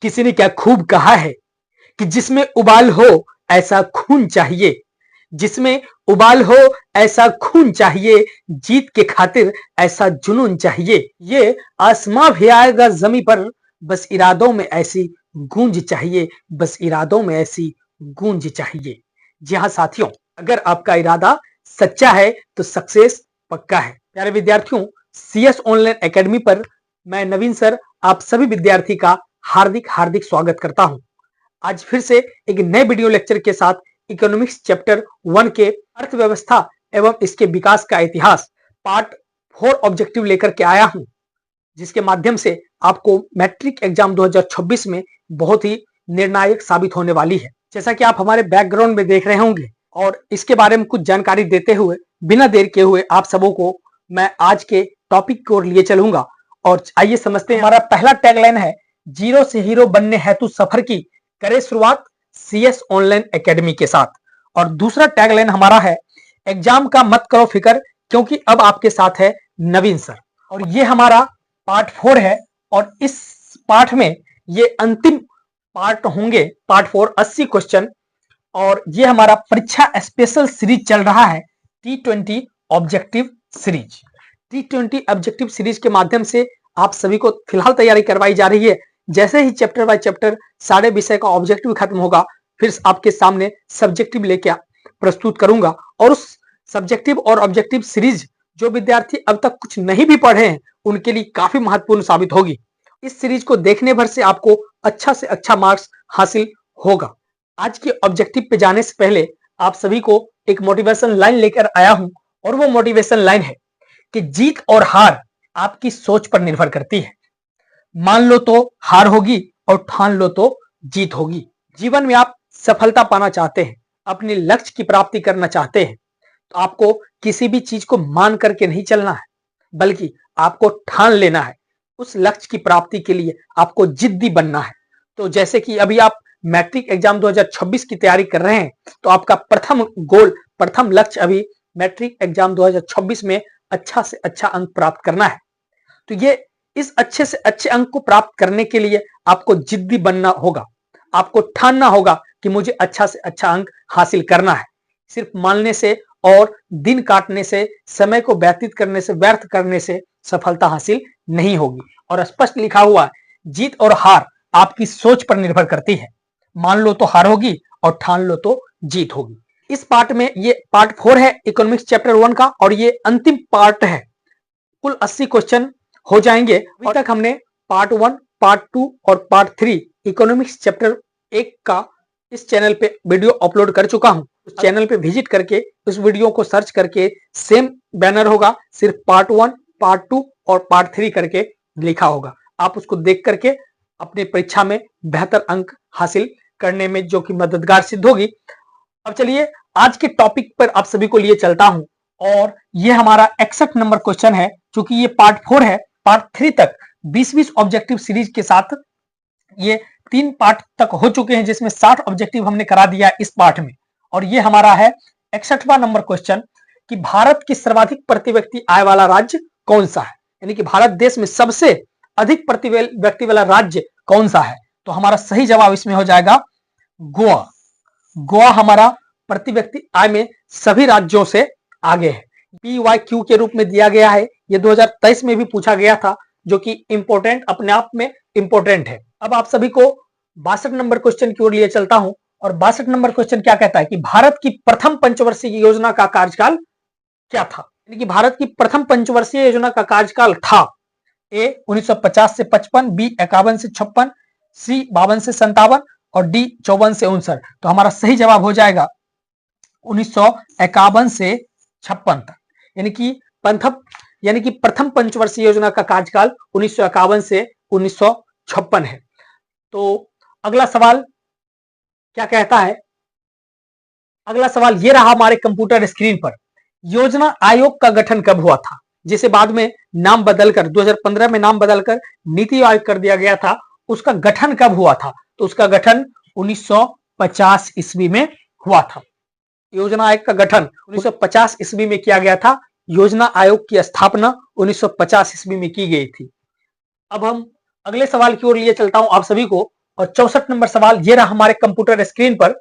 किसी ने क्या खूब कहा है कि जिसमें उबाल हो ऐसा खून चाहिए, जिसमें उबाल हो ऐसा खून चाहिए, जीत के खातिर ऐसा जुनून चाहिए। ये आसमां भी आएगा जमी पर, बस इरादों में ऐसी गूंज चाहिए, बस इरादों में ऐसी गूंज चाहिए। जी हाँ साथियों, अगर आपका इरादा सच्चा है तो सक्सेस पक्का है। प्यारे विद्यार्थियों, CS ऑनलाइन एकेडमी पर मैं नवीन सर आप सभी विद्यार्थी का हार्दिक हार्दिक स्वागत करता हूं। आज फिर से एक नए वीडियो लेक्चर के साथ इकोनॉमिक्स चैप्टर 1 के अर्थव्यवस्था एवं इसके विकास का इतिहास पार्ट 4 ऑब्जेक्टिव लेकर के आया हूं, जिसके माध्यम से आपको मैट्रिक एग्जाम 2026 में बहुत ही निर्णायक साबित होने वाली है। जैसा कि आप हमारे बैकग्राउंड में देख रहे होंगे और इसके बारे में कुछ जानकारी देते हुए बिना देर के हुए आप सबों को मैं आज के टॉपिक की ओर लिए चलूंगा। और आइए समझते हैं। हमारा पहला टैगलाइन है, जीरो से हीरो बनने हेतु सफर की करें शुरुआत CS ऑनलाइन एकेडमी के साथ। और दूसरा टैगलाइन हमारा है, एग्जाम का मत करो फिकर क्योंकि अब आपके साथ है नवीन सर। और ये हमारा पार्ट 4 है और इस पार्ट में ये अंतिम पार्ट होंगे, पार्ट 4 80 क्वेश्चन। और ये हमारा परीक्षा स्पेशल सीरीज चल रहा है, T20 objective series. T20 objective series के माध्यम से आप सभी को फिलहाल तैयारी करवाई जा रही है। जैसे ही चैप्टर बाय चैप्टर सारे विषय का ऑब्जेक्टिव खत्म होगा, फिर आपके सामने सब्जेक्टिव लेके प्रस्तुत करूंगा। और उस सब्जेक्टिव और ऑब्जेक्टिव सीरीज जो विद्यार्थी अब तक कुछ नहीं भी पढ़े हैं उनके लिए काफी महत्वपूर्ण साबित होगी। इस सीरीज को देखने भर से आपको अच्छा से अच्छा मार्क्स हासिल होगा। आज के ऑब्जेक्टिव पे जाने से पहले आप सभी को एक मोटिवेशन लाइन लेकर आया हूं और वो मोटिवेशन लाइन है कि जीत और हार आपकी सोच पर निर्भर करती है। मान लो तो हार होगी और ठान लो तो जीत होगी। जीवन में आप सफलता पाना चाहते हैं, अपने लक्ष्य की प्राप्ति करना चाहते हैं, तो आपको किसी भी चीज को मान करके नहीं चलना है, बल्कि आपको ठान लेना है। उस लक्ष्य की प्राप्ति के लिए आपको जिद्दी बनना है। तो जैसे कि अभी आप मैट्रिक एग्जाम 2026 की तैयारी कर रहे हैं, तो आपका प्रथम गोल, प्रथम लक्ष्य अभी मैट्रिक एग्जाम 2026 में अच्छा से अच्छा अंक प्राप्त करना है। तो ये इस अच्छे से अच्छे अंक को प्राप्त करने के लिए आपको जिद्दी बनना होगा, आपको ठानना होगा कि मुझे अच्छा से अच्छा अंक हासिल करना है। सिर्फ मानने से और दिन काटने से, समय को व्यतीत करने से, व्यर्थ करने से सफलता हासिल नहीं होगी। और स्पष्ट लिखा हुआ है, जीत और हार आपकी सोच पर निर्भर करती है। मान लो तो हार होगी और ठान लो तो जीत होगी। इस पार्ट में, ये पार्ट 4 है इकोनॉमिक्स चैप्टर 1 का और ये अंतिम पार्ट है। कुल 80 क्वेश्चन हो जाएंगे। अभी तक हमने पार्ट 1, पार्ट 2 और पार्ट 3 इकोनॉमिक्स चैप्टर 1 का इस चैनल पे वीडियो अपलोड कर चुका हूं। उस चैनल पे विजिट करके उस वीडियो को सर्च करके सेम बैनर होगा, सिर्फ पार्ट 1, पार्ट 2 और पार्ट 3 करके लिखा होगा। आप उसको देख करके अपनी परीक्षा में बेहतर अंक हासिल करने में जो कि मददगार सिद्ध होगी। अब चलिए आज के टॉपिक पर आप सभी को लिए चलता हूं और ये हमारा 61 नंबर क्वेश्चन है। चूंकि ये पार्ट 4 है, पार्ट 3 तक 20-20 ऑब्जेक्टिव सीरीज के साथ ये 3 पार्ट तक हो चुके हैं, जिसमें 60 ऑब्जेक्टिव हमने करा दिया इस पार्ट में। और ये हमारा है 61वां नंबर क्वेश्चन कि भारत की सर्वाधिक प्रति व्यक्ति आय वाला राज्य कौन सा है, यानी कि भारत देश में सबसे अधिक प्रति व्यक्ति वाला राज्य कौन सा है। तो हमारा सही जवाब इसमें हो जाएगा गोवा। गोवा हमारा प्रति व्यक्ति आय में सभी राज्यों से आगे है। PYQ के रूप में दिया गया है। ये 2023 में भी पूछा गया था, जो कि इंपोर्टेंट, अपने आप में इंपोर्टेंट है। अब आप सभी को 62 नंबर क्वेश्चन की ओर लिए चलता हूं और 62 नंबर क्वेश्चन क्या कहता है कि भारत की प्रथम पंचवर्षीय योजना का कार्यकाल क्या था। यानी कि भारत की प्रथम पंचवर्षीय योजना का कार्यकाल था A 1950 से 55, B 51 से 56, C 52 से 57 और D 54 से 59। तो हमारा सही जवाब हो जाएगा 1951 से 56 तक। यानी कि प्रथम पंचवर्षीय योजना का कार्यकाल 1951 से 1956 है। तो अगला सवाल क्या कहता है, अगला सवाल ये रहा हमारे कंप्यूटर स्क्रीन पर, योजना आयोग का गठन कब हुआ था, जिसे बाद में नाम बदलकर 2015 में नाम बदलकर नीति आयोग कर दिया गया था। उसका गठन कब हुआ था, तो उसका गठन 1950 ईस्वी में हुआ था। योजना आयोग का गठन 1950 ईस्वी में किया गया था। योजना आयोग की स्थापना 1950 ईस्वी में की गई थी। अब हम अगले सवाल की ओर लिए चलता हूं आप सभी को, और 64 नंबर सवाल ये रहा हमारे कंप्यूटर स्क्रीन पर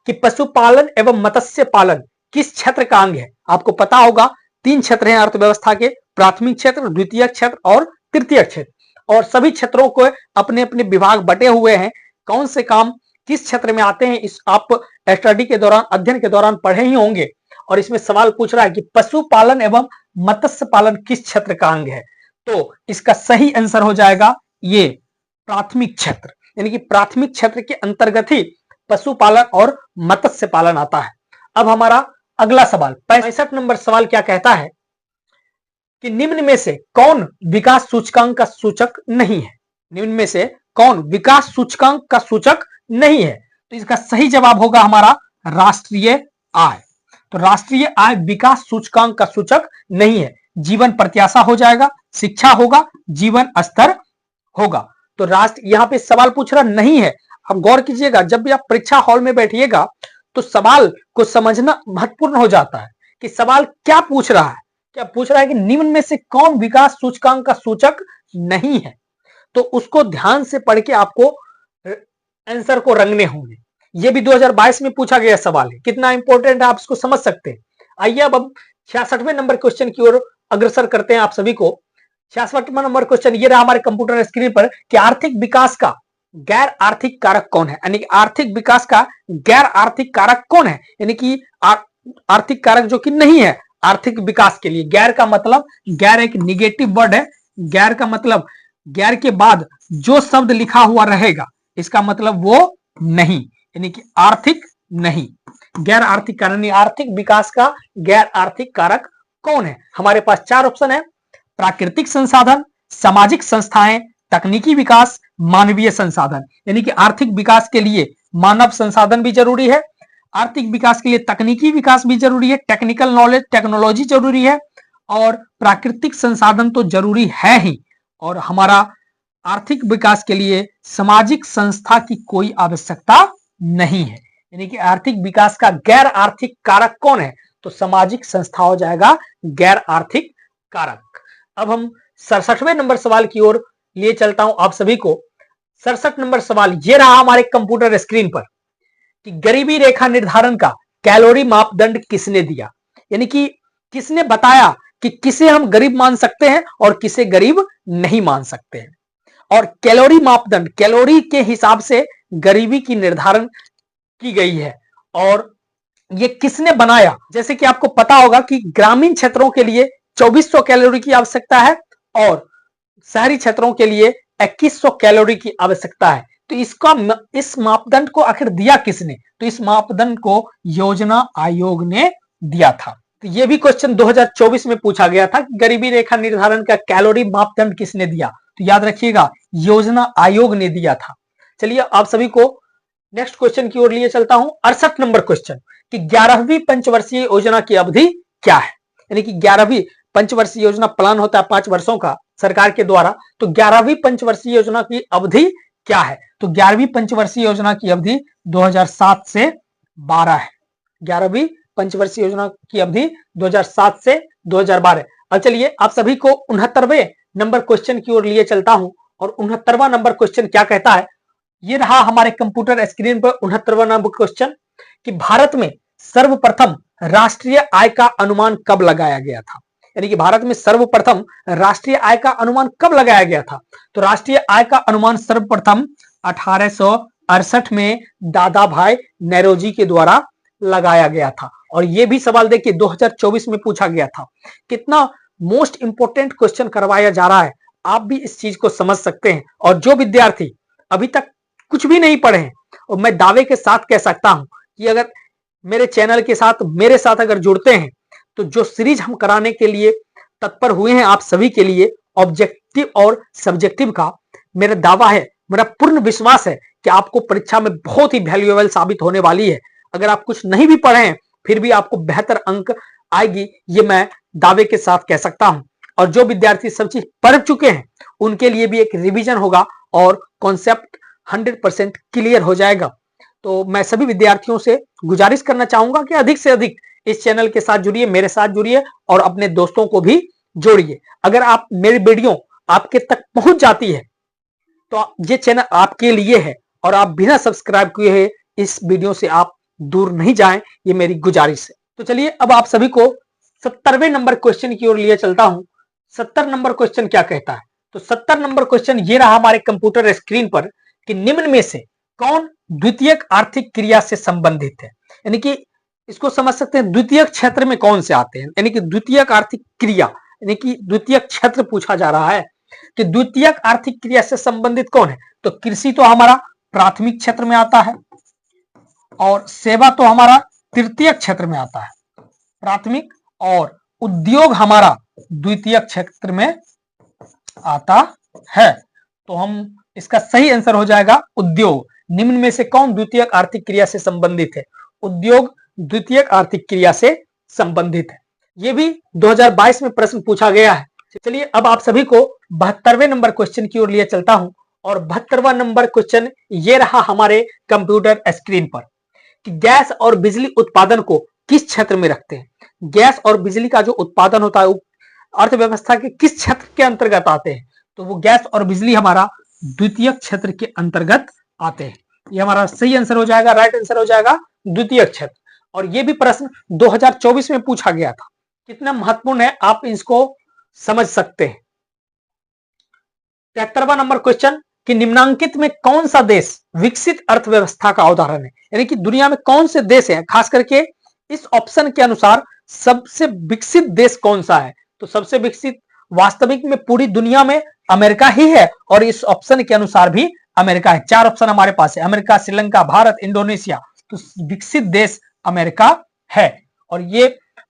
कि पशुपालन एवं मत्स्य पालन किस क्षेत्र का अंग है। आपको पता होगा 3 क्षेत्र हैं अर्थव्यवस्था के, प्राथमिक क्षेत्र, द्वितीय क्षेत्र और तृतीय क्षेत्र, और सभी क्षेत्रों को अपने अपने विभाग बटे हुए हैं। कौन से काम किस क्षेत्र में आते हैं इस आप स्टडी के दौरान, अध्ययन के दौरान पढ़े ही होंगे। और इसमें सवाल पूछ रहा है कि पशुपालन एवं मत्स्य पालन किस क्षेत्र का अंग है। तो इसका सही आंसर हो जाएगा ये प्राथमिक क्षेत्र, यानी कि प्राथमिक क्षेत्र के अंतर्गत ही पशुपालन और मत्स्य पालन आता है। अब हमारा अगला सवाल 65 नंबर सवाल क्या कहता है कि निम्न में से कौन विकास सूचकांक का सूचक नहीं है। निम्न में से कौन विकास सूचकांक का सूचक नहीं है। तो इसका सही जवाब होगा हमारा राष्ट्रीय आय। तो राष्ट्रीय आय विकास सूचकांक का सूचक नहीं है। जीवन प्रत्याशा हो जाएगा, शिक्षा होगा, जीवन स्तर होगा। तो राष्ट्र यहां पे सवाल पूछ रहा नहीं है। अब गौर कीजिएगा, जब भी आप परीक्षा हॉल में बैठिएगा तो सवाल को समझना महत्वपूर्ण हो जाता है कि सवाल क्या पूछ रहा है। क्या पूछ रहा है कि निम्न में से कौन विकास सूचकांक का सूचक नहीं है। तो उसको ध्यान से पढ़ के आपको आंसर को रंगने होंगे। ये भी 2022 में पूछा गया सवाल है। कितना इंपॉर्टेंट है आप इसको समझ सकते हैं। आइए अब 66वें नंबर क्वेश्चन की ओर अग्रसर करते हैं आप सभी को। 66वां नंबर क्वेश्चन ये रहा हमारे कंप्यूटर स्क्रीन पर कि आर्थिक विकास का गैर आर्थिक कारक कौन है। यानी कि आर्थिक विकास का गैर आर्थिक कारक कौन है, यानी कि आर्थिक कारक जो कि नहीं है आर्थिक विकास के लिए। गैर का मतलब, गैर एक निगेटिव वर्ड है। गैर का मतलब गैर के बाद जो शब्द लिखा हुआ रहेगा इसका मतलब वो नहीं, यानी कि आर्थिक नहीं। गैर आर्थिक कारक, आर्थिक विकास का गैर आर्थिक कारक कौन है। हमारे पास 4 ऑप्शन है, प्राकृतिक संसाधन, सामाजिक संस्थाएं, तकनीकी विकास, मानवीय संसाधन। यानी कि आर्थिक विकास के लिए मानव संसाधन भी जरूरी है, आर्थिक विकास के लिए तकनीकी विकास भी जरूरी है, टेक्निकल नॉलेज, टेक्नोलॉजी जरूरी है, और प्राकृतिक संसाधन तो जरूरी है ही। और हमारा आर्थिक विकास के लिए सामाजिक संस्था की कोई आवश्यकता नहीं है। यानी कि आर्थिक विकास का गैर आर्थिक कारक कौन है, तो सामाजिक संस्था हो जाएगा गैर आर्थिक कारक। अब हम 67वें नंबर सवाल की ओर लिए चलता हूं आप सभी को। 67 नंबर सवाल ये रहा हमारे कंप्यूटर स्क्रीन पर कि गरीबी रेखा निर्धारण का कैलोरी मापदंड किसने दिया। यानी कि किसने बताया कि किसे हम गरीब मान सकते हैं और किसे गरीब नहीं मान सकते हैं। और कैलोरी मापदंड, कैलोरी के हिसाब से गरीबी की निर्धारण की गई है। और ये किसने बनाया, जैसे कि आपको पता होगा कि ग्रामीण क्षेत्रों के लिए 2400 कैलोरी की आवश्यकता है और शहरी क्षेत्रों के लिए 2100 कैलोरी की आवश्यकता है। तो इस मापदंड को आखिर दिया किसने, तो इस मापदंड को योजना आयोग ने दिया था। तो ये भी क्वेश्चन 2024 में पूछा गया था कि गरीबी रेखा निर्धारण का कैलोरी मापदंड किसने दिया। तो याद रखिएगा योजना आयोग ने दिया था। चलिए आप सभी को नेक्स्ट क्वेश्चन की ओर लिए चलता हूं। 68 नंबर क्वेश्चन कि 11वीं पंचवर्षीय योजना की अवधि क्या है। यानी कि 11वीं पंचवर्षीय योजना प्लान होता है 5 वर्षों का सरकार के द्वारा, तो 11वीं पंचवर्षीय योजना की अवधि क्या है। तो 11वीं पंचवर्षीय योजना की अवधि 2007 से 12 है। 11वीं पंचवर्षीय योजना की अवधि 2007 से 2012। अब चलिए आप सभी को 69वें नंबर क्वेश्चन की ओर लिए चलता हूं। और 69वां नंबर क्वेश्चन क्या कहता है, ये रहा हमारे कंप्यूटर स्क्रीन पर 69वां नंबर क्वेश्चन कि भारत में सर्वप्रथम राष्ट्रीय आय का अनुमान कब लगाया गया था। यानी कि भारत में सर्वप्रथम राष्ट्रीय आय का अनुमान कब लगाया गया था। तो राष्ट्रीय आय का अनुमान सर्वप्रथम 1868 में दादा भाई नौरोजी के द्वारा लगाया गया था। और यह भी सवाल देखिए 2024 में पूछा गया था। कितना मोस्ट इंपोर्टेंट क्वेश्चन करवाया जा रहा है, आप भी इस चीज को समझ सकते हैं। और जो विद्यार्थी अभी तक कुछ भी नहीं पढ़े हैं, और मैं दावे के साथ कह सकता हूं कि अगर मेरे चैनल के साथ मेरे साथ अगर जुड़ते हैं तो जो सीरीज हम कराने के लिए तत्पर हुए हैं आप सभी के लिए ऑब्जेक्टिव और सब्जेक्टिव का, मेरा दावा है, मेरा पूर्ण विश्वास है कि आपको परीक्षा में बहुत ही वैल्यूएबल साबित होने वाली है। अगर आप कुछ नहीं भी पढ़े हैं फिर भी आपको बेहतर अंक आएगी, ये मैं दावे के साथ कह सकता हूं। और जो विद्यार्थी सब चीज पढ़ चुके हैं उनके लिए भी एक रिवीजन होगा और कॉन्सेप्ट 100% क्लियर हो जाएगा। तो मैं सभी विद्यार्थियों से गुजारिश करना चाहूंगा कि अधिक से अधिक इस चैनल के साथ जुड़िए, मेरे साथ जुड़िए और अपने दोस्तों को भी जोड़िए। अगर आप मेरी वीडियो आपके तक पहुंच जाती है तो ये चैनल आपके लिए है और आप बिना सब्सक्राइब किए इस वीडियो से आप दूर नहीं जाएं, ये मेरी गुजारिश है। तो चलिए अब आप सभी को 70वें नंबर क्वेश्चन की ओर लिए चलता हूं। 70 नंबर क्वेश्चन क्या कहता है? तो 70 नंबर क्वेश्चन ये रहा हमारे कंप्यूटर स्क्रीन पर कि निम्न में से कौन द्वितीयक आर्थिक क्रिया से संबंधित है। यानी कि इसको समझ सकते हैं द्वितीयक क्षेत्र में कौन से आते हैं, यानी कि द्वितीयक आर्थिक क्रिया, यानी कि द्वितीयक क्षेत्र पूछा जा रहा है कि द्वितीयक आर्थिक क्रिया से संबंधित कौन है। तो कृषि तो हमारा प्राथमिक क्षेत्र में आता है और सेवा तो हमारा तृतीयक क्षेत्र में आता है प्राथमिक, और उद्योग हमारा द्वितीयक क्षेत्र में आता है। तो हम इसका सही आंसर हो जाएगा उद्योग। निम्न में से कौन द्वितीयक आर्थिक क्रिया से संबंधित है? उद्योग द्वितीयक आर्थिक क्रिया से संबंधित है। यह भी 2022 में प्रश्न पूछा गया है। चलिए अब आप सभी को 72वें नंबर क्वेश्चन की ओर लिए चलता हूं और 72वां नंबर क्वेश्चन ये रहा हमारे कंप्यूटर स्क्रीन पर कि गैस और बिजली उत्पादन को किस क्षेत्र में रखते हैं। गैस और बिजली का जो उत्पादन होता है अर्थव्यवस्था के किस क्षेत्र के अंतर्गत आते हैं? तो वो गैस और बिजली हमारा द्वितीयक क्षेत्र के अंतर्गत आते हैं। ये हमारा सही आंसर हो जाएगा, राइट आंसर हो जाएगा द्वितीयक क्षेत्र। और ये भी प्रश्न 2024 में पूछा गया था। कितना महत्वपूर्ण है आप इसको समझ सकते हैं। 73वां नंबर क्वेश्चन कि निम्नांकित में कौन सा देश विकसित अर्थव्यवस्था का उदाहरण है। यानी कि दुनिया में कौन से देश हैं, खास करके इस ऑप्शन के अनुसार सबसे विकसित देश कौन सा है। तो सबसे विकसित वास्तविक में पूरी दुनिया में अमेरिका ही है और इस ऑप्शन के अनुसार भी अमेरिका है। 4 ऑप्शन हमारे पास है, अमेरिका, श्रीलंका, भारत, इंडोनेशिया। तो विकसित देश अमेरिका है और ये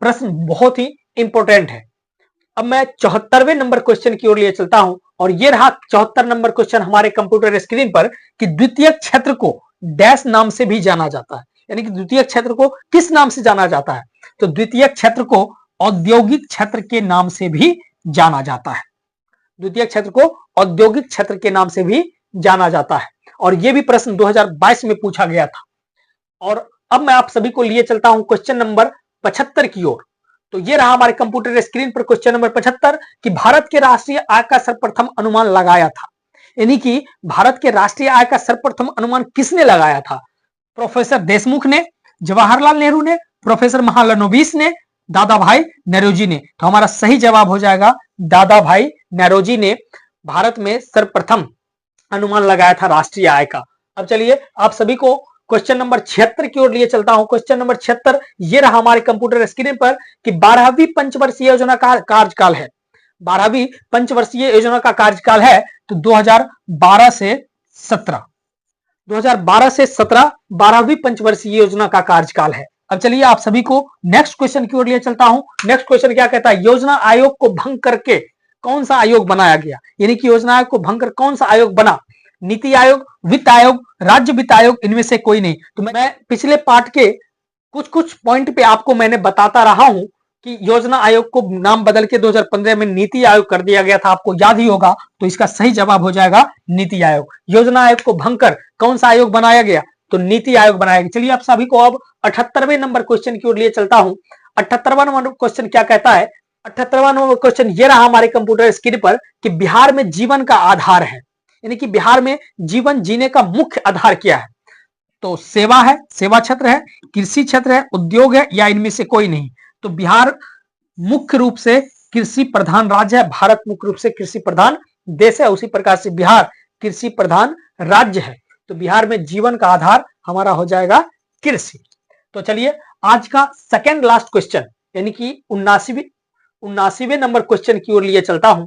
प्रश्न बहुत ही इंपॉर्टेंट है। अब मैं 74वें नंबर क्वेश्चन की ओर लिए चलता हूं और ये रहा 74 नंबर क्वेश्चन हमारे कंप्यूटर स्क्रीन पर कि द्वितीय क्षेत्र को डैश नाम से भी जाना जाता है। यानी कि द्वितीय क्षेत्र को किस नाम से जाना जाता है? तो द्वितीय क्षेत्र को औद्योगिक क्षेत्र के नाम से भी जाना जाता है। द्वितीय क्षेत्र को औद्योगिक क्षेत्र के नाम से भी जाना जाता है और यह भी प्रश्न 2022 में पूछा गया था। और अब मैं आप सभी को लिए चलता हूं क्वेश्चन नंबर 75 की ओर। तो ये रहा हमारे कंप्यूटर स्क्रीन पर क्वेश्चन नंबर 75 कि भारत के राष्ट्रीय आय का सर्वप्रथम अनुमान लगाया था। यानी कि भारत के राष्ट्रीय आय का सर्वप्रथम अनुमान किसने लगाया था? प्रोफेसर देशमुख ने, जवाहरलाल नेहरू ने, प्रोफेसर महालनोबिस ने, दादा भाई नौरोजी ने। तो हमारा सही जवाब हो जाएगा दादा भाई नौरोजी ने भारत में सर्वप्रथम अनुमान लगाया था राष्ट्रीय आय का। अब चलिए आप सभी को क्वेश्चन नंबर 76 की ओर लिए चलता हूं। क्वेश्चन नंबर 76 ये रहा हमारे कंप्यूटर स्क्रीन पर कि 12वीं पंचवर्षीय योजना का कार्यकाल है। 12वीं पंचवर्षीय योजना का कार्यकाल है तो 2012 से 17 12वीं पंचवर्षीय योजना का कार्यकाल है। अब चलिए आप सभी को नेक्स्ट क्वेश्चन की ओर लिए चलता हूं। नेक्स्ट क्वेश्चन क्या कहता है? योजना आयोग को भंग करके कौन सा आयोग बनाया गया? यानी कि योजना आयोग को भंग कर कौन सा आयोग बना? नीति आयोग, वित्त आयोग, राज्य वित्त आयोग, इनमें से कोई नहीं। तो मैं पिछले पार्ट के कुछ पॉइंट पे आपको मैंने बताता रहा हूं कि योजना आयोग को नाम बदल के 2015 में नीति आयोग कर दिया गया था, आपको याद ही होगा। तो इसका सही जवाब हो जाएगा नीति आयोग। योजना आयोग को भंग कर कौन सा आयोग बनाया गया? तो नीति आयोग बनाया गया। चलिए आप सभी को अब 78वें नंबर क्वेश्चन की ओर लिए चलता हूं। 78वां नंबर क्वेश्चन क्या कहता है? 78वां नंबर क्वेश्चन ये रहा हमारे कंप्यूटर स्क्रीन पर कि बिहार में जीवन का आधार है। यानी कि बिहार में जीवन जीने का मुख्य आधार क्या है? तो सेवा है, सेवा क्षेत्र है, कृषि क्षेत्र है, उद्योग है, या इनमें से कोई नहीं। तो बिहार मुख्य रूप से कृषि प्रधान राज्य है। भारत मुख्य रूप से कृषि प्रधान देश है, उसी प्रकार से बिहार कृषि प्रधान राज्य है। तो बिहार में जीवन का आधार हमारा हो जाएगा कृषि। तो चलिए आज का सेकेंड लास्ट क्वेश्चन यानी कि 79वें नंबर क्वेश्चन की ओर लिए चलता हूं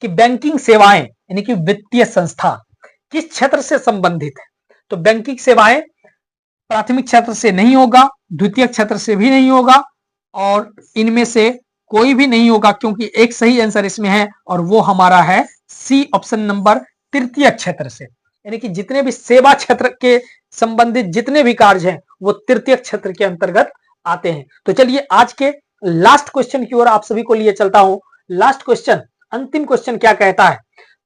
कि बैंकिंग सेवाएं यानी कि वित्तीय संस्था किस क्षेत्र से संबंधित है? तो बैंकिंग सेवाएं प्राथमिक क्षेत्र से नहीं होगा, द्वितीय क्षेत्र से भी नहीं होगा और इनमें से कोई भी नहीं होगा, क्योंकि एक सही आंसर इसमें है और वो हमारा है सी ऑप्शन नंबर तृतीय क्षेत्र से। यानी कि जितने भी सेवा क्षेत्र के संबंधित जितने भी कार्य हैं वो तृतीय क्षेत्र के अंतर्गत आते हैं। तो चलिए आज के लास्ट क्वेश्चन की ओर आप सभी को लिए चलता हूं। लास्ट क्वेश्चन, अंतिम क्वेश्चन क्या कहता है?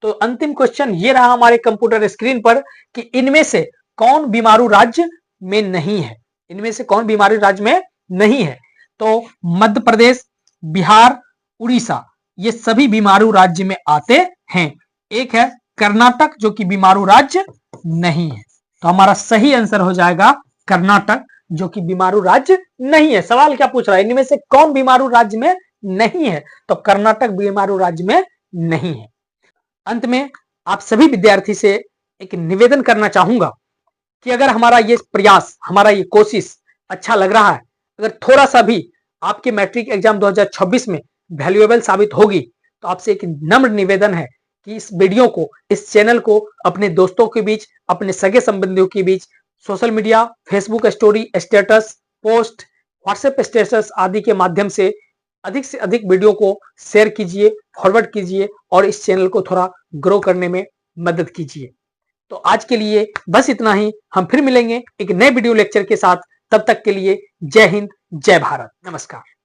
तो अंतिम क्वेश्चन ये रहा हमारे कंप्यूटर स्क्रीन पर कि इनमें से कौन बीमारू राज्य में नहीं है? इनमें से कौन बीमारू राज्य में नहीं है? तो मध्य प्रदेश, बिहार, उड़ीसा ये सभी बीमारू राज्य में आते हैं। एक है कर्नाटक जो कि बीमारू राज्य नहीं है। तो हमारा सही आंसर हो जाएगा कर्नाटक, जो कि बीमारू राज्य नहीं है। सवाल क्या पूछ रहा है, इनमें से कौन बीमारू राज्य में नहीं है? तो कर्नाटक बीमारू राज्य में नहीं है। अंत में आप सभी विद्यार्थी से एक निवेदन करना चाहूंगा कि अगर हमारा ये प्रयास, हमारा ये कोशिश अच्छा लग रहा है, अगर थोड़ा सा भी आपके मैट्रिक एग्जाम 2026 में वैल्यूएबल साबित होगी, तो आपसे एक नम्र निवेदन है कि इस वीडियो को, इस चैनल को अपने दोस्तों के बीच, अपने सगे संबंधियों के बीच social media, Facebook story, status, post, WhatsApp status आदि के माध्यम से अधिक वीडियो को शेयर कीजिए, फॉरवर्ड कीजिए और इस चैनल को थोड़ा ग्रो करने में मदद कीजिए। तो आज के लिए बस इतना ही। हम फिर मिलेंगे एक नए वीडियो लेक्चर के साथ। तब तक के लिए जय हिंद, जय भारत, नमस्कार।